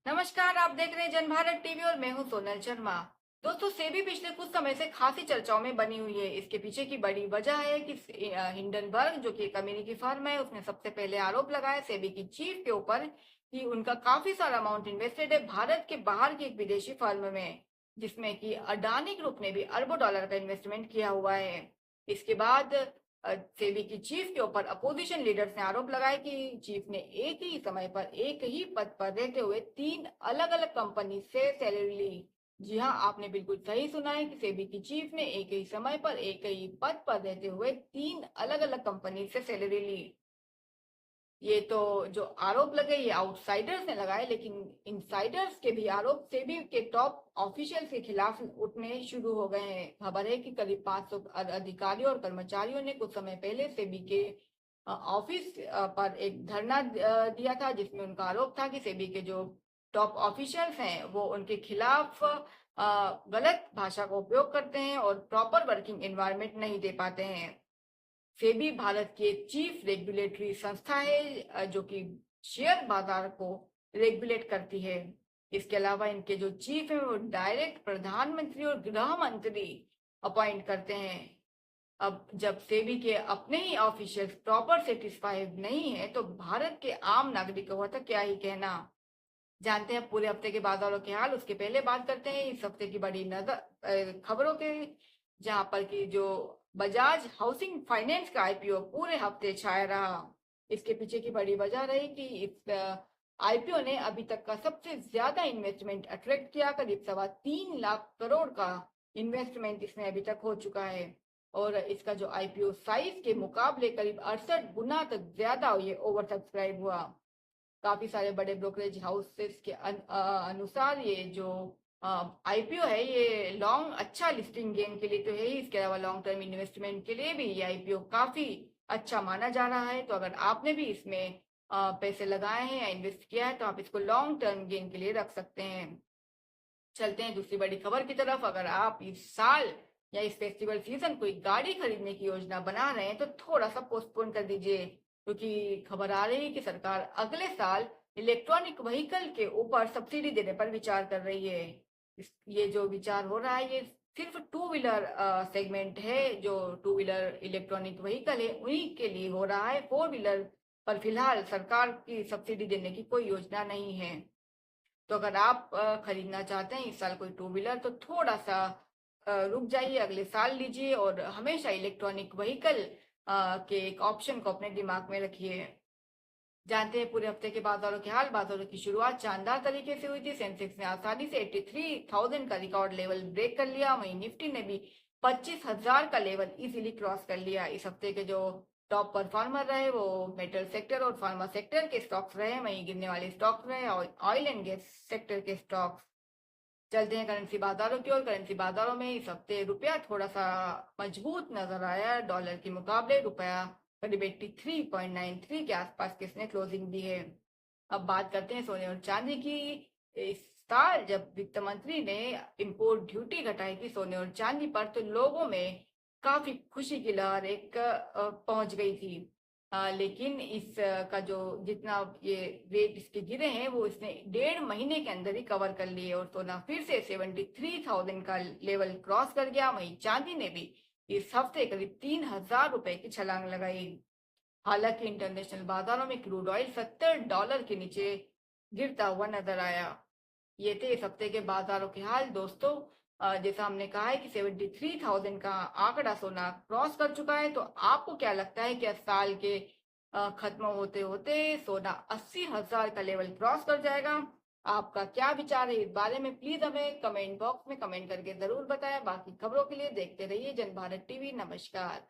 नमस्कार, आप देख रहे हैं जनभारत टीवी और मैं हूं सोनल शर्मा। दोस्तों, सेबी पिछले कुछ समय से खासी चर्चाओं में बनी हुई है। इसके पीछे की बड़ी वजह है कि हिंडनबर्ग, जो कि एक अमेरिकी फर्म है, उसने सबसे पहले आरोप लगाया सेबी की चीफ के ऊपर कि उनका काफी सारा अमाउंट इन्वेस्टेड है भारत के बाहर की एक विदेशी फर्म में, जिसमें कि अडानी ग्रुप ने भी अरबों डॉलर का इन्वेस्टमेंट किया हुआ है। इसके बाद सेबी की चीफ के ऊपर अपोजिशन लीडर्स ने आरोप लगाया कि चीफ ने एक ही समय पर एक ही पद पर रहते हुए तीन अलग अलग कंपनी से सैलरी ली। जी हाँ, आपने बिल्कुल सही सुना है कि सेबी की चीफ ने एक ही समय पर एक ही पद पर रहते हुए तीन अलग अलग कंपनी से सैलरी ली। ये तो जो आरोप लगे ये आउटसाइडर्स ने लगाए, लेकिन इनसाइडर्स के भी आरोप सेबी के टॉप ऑफिशियल्स के खिलाफ उठने शुरू हो गए हैं। खबर है कि करीब 500 अधिकारियों और कर्मचारियों ने कुछ समय पहले सेबी के ऑफिस पर एक धरना दिया था, जिसमें उनका आरोप था कि सेबी के जो टॉप ऑफिशियल्स हैं वो उनके खिलाफ गलत भाषा का उपयोग करते हैं और प्रॉपर वर्किंग एनवायरनमेंट नहीं दे पाते हैं। सेबी भारत की एक चीफ रेगुलेटरी संस्था है, जो कि शेयर बाजार को रेगुलेट करती है। इसके अलावा इनके जो चीफ है वो डायरेक्ट प्रधानमंत्री और गृह मंत्री अपॉइंट करते हैं। अब जब सेबी के अपने ही ऑफिशियल्स प्रॉपर सेटिस्फाइड नहीं है तो भारत के आम नागरिकों का तो क्या ही कहना। जानते हैं पूरे हफ्ते के बाजारों के हाल। उसके पहले बात करते हैं इस हफ्ते की बड़ी नजर खबरों के, जहां पर कि जो बजाज हाउसिंग फाइनेंस का आईपीओ पूरे हफ्ते छाया रहा। इसके पीछे की बड़ी वजह रही कि इस आईपीओ ने अभी तक का सबसे ज्यादा इन्वेस्टमेंट अट्रैक्ट किया। करीब 3.25 लाख करोड़ का इन्वेस्टमेंट इसमें अभी तक हो चुका है। और इसका जो आईपीओ साइज के मुकाबले करीब 68 गुना तक ज्यादा ये ओवर सब्सक्राइब हुआ। काफी सारे बड़े ब्रोकरेज हाउसेस के अनुसार ये जो आईपीओ है ये लॉन्ग अच्छा लिस्टिंग गेन के लिए तो है ही, इसके अलावा लॉन्ग टर्म इन्वेस्टमेंट के लिए भी ये आईपीओ काफी अच्छा माना जा रहा है। तो अगर आपने भी इसमें पैसे लगाए हैं या इन्वेस्ट किया है तो आप इसको लॉन्ग टर्म गेन के लिए रख सकते हैं। चलते हैं दूसरी बड़ी खबर की तरफ। अगर आप इस साल या इस फेस्टिवल सीजन कोई गाड़ी खरीदने की योजना बना रहे हैं तो थोड़ा सा पोस्टपोन कर दीजिए, क्योंकि खबर आ रही है कि सरकार अगले साल इलेक्ट्रॉनिक व्हीकल के ऊपर सब्सिडी देने पर विचार कर रही है। ये जो विचार हो रहा है ये सिर्फ टू व्हीलर सेगमेंट है। जो टू व्हीलर इलेक्ट्रॉनिक व्हीकल है उन्हीं के लिए हो रहा है। फोर व्हीलर पर फिलहाल सरकार की सब्सिडी देने की कोई योजना नहीं है। तो अगर आप खरीदना चाहते हैं इस साल कोई टू व्हीलर तो थोड़ा सा रुक जाइए, अगले साल लीजिए और हमेशा इलेक्ट्रॉनिक व्हीकल के एक ऑप्शन को अपने दिमाग में रखिए। जानते हैं पूरे हफ्ते के बाजारों के हाल। बाजारों की शुरुआत शानदार तरीके से हुई थी। सेंसेक्स ने आसानी से 83,000 का रिकॉर्ड लेवल ब्रेक कर लिया। वहीं निफ्टी ने भी 25,000 का लेवल इजीली क्रॉस कर लिया। इस हफ्ते के जो टॉप परफॉर्मर रहे वो मेटल सेक्टर और फार्मा सेक्टर के स्टॉक्स रहे। वहीं गिरने वाले स्टॉक्स रहे ऑयल एंड गैस सेक्टर के स्टॉक्स। चलते हैं करेंसी बाजारों की ओर। करेंसी बाजारों में इस हफ्ते रुपया थोड़ा सा मजबूत नजर आया। डॉलर के मुकाबले रुपया करीब 83.93 के आसपास किसने क्लोजिंग दी है। अब बात करते हैं सोने और चांदी की। इस साल जब वित्त मंत्री ने इंपोर्ट ड्यूटी घटाई थी सोने और चांदी पर तो लोगों में काफी खुशी की लहर एक पहुंच गई थी। लेकिन का जो जितना ये रेट इसके गिरे हैं वो इसने 1.5 महीने के अंदर ही कवर कर लिए और सोना फिर से 73,000 का लेवल क्रॉस कर गया। वहीं चांदी ने भी इस हफ्ते करीब 3,000 रुपए की छलांग लगाई। हालांकि इंटरनेशनल बाजारों में क्रूड ऑयल $70 के नीचे गिरता हुआ नजर आया। ये थे इस हफ्ते के बाजारों के हाल। दोस्तों, जैसा हमने कहा है कि 73,000 का आंकड़ा सोना क्रॉस कर चुका है, तो आपको क्या लगता है कि साल के खत्म होते होते सोना 80,000 का लेवल क्रॉस कर जाएगा? आपका क्या विचार है इस बारे में? प्लीज हमें कमेंट बॉक्स में कमेंट करके जरूर बताएं। बाकी खबरों के लिए देखते रहिए जनभारत टीवी। नमस्कार।